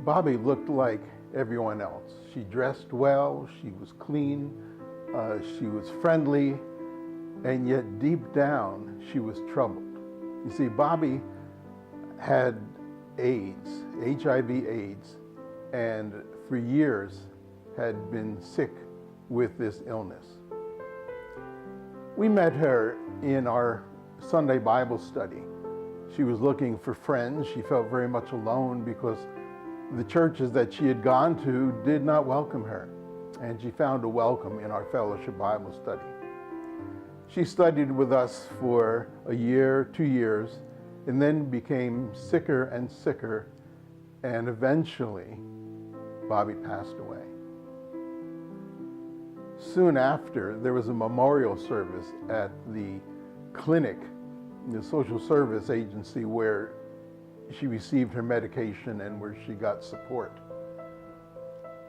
Bobby looked like everyone else. She dressed well, she was clean, she was friendly, and yet deep down, she was troubled. You see, Bobby had AIDS, HIV/AIDS, and for years had been sick with this illness. We met her in our Sunday Bible study. She was looking for friends. She felt very much alone because the churches that she had gone to did not welcome her, and she found a welcome in our fellowship Bible study. She studied with us for a year, 2 years, and then became sicker and sicker, and eventually Bobby passed away. Soon after, there was a memorial service at the clinic, the social service agency where she received her medication and where she got support.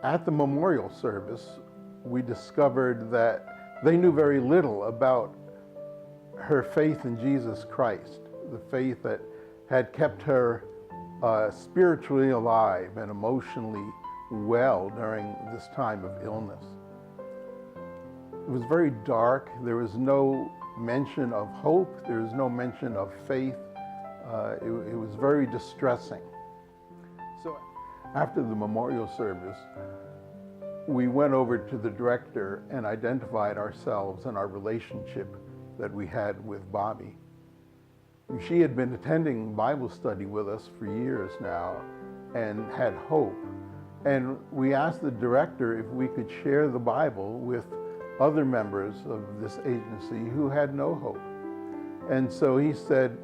At the memorial service, we discovered that they knew very little about her faith in Jesus Christ, the faith that had kept her spiritually alive and emotionally well during this time of illness. It was very dark. There was no mention of hope. There was no mention of faith. It was very distressing. So after the memorial service, we went over to the director and identified ourselves and our relationship that we had with Bobby. She had been attending Bible study with us for years now and had hope. And we asked the director if we could share the Bible with other members of this agency who had no hope. And so he said,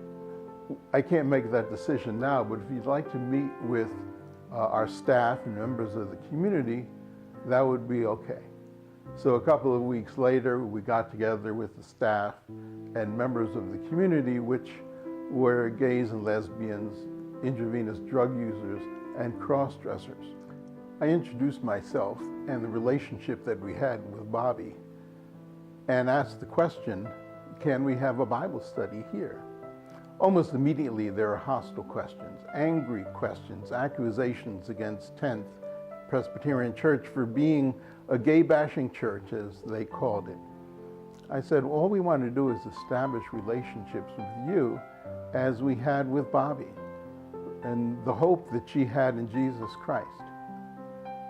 I can't make that decision now, but if you'd like to meet with our staff and members of the community, that would be okay. So a couple of weeks later, we got together with the staff and members of the community, which were gays and lesbians, intravenous drug users, and cross-dressers. I introduced myself and the relationship that we had with Bobby and asked the question, can we have a Bible study here? Almost immediately there are hostile questions, angry questions, accusations against 10th Presbyterian Church for being a gay-bashing church, as they called it. I said, all we want to do is establish relationships with you as we had with Bobby and the hope that she had in Jesus Christ.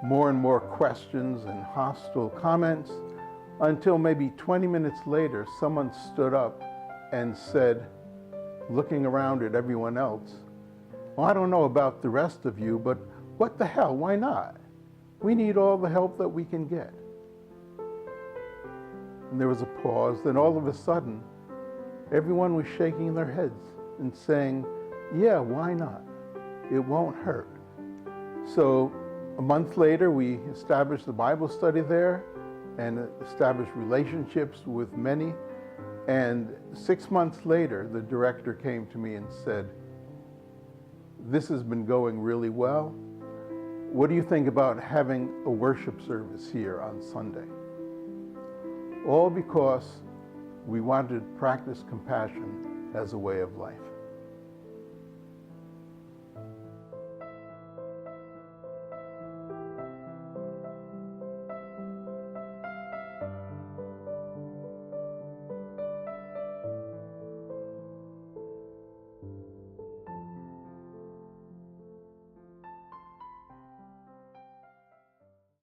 More and more questions and hostile comments until maybe 20 minutes later, someone stood up and said, looking around at everyone else, well, I don't know about the rest of you, but what the hell, why not? We need all the help that we can get. And there was a pause, then all of a sudden, everyone was shaking their heads and saying, yeah, why not? It won't hurt. So a month later, we established the Bible study there and established relationships with many. And 6 months later, the director came to me and said, this has been going really well. What do you think about having a worship service here on Sunday? All because we wanted to practice compassion as a way of life.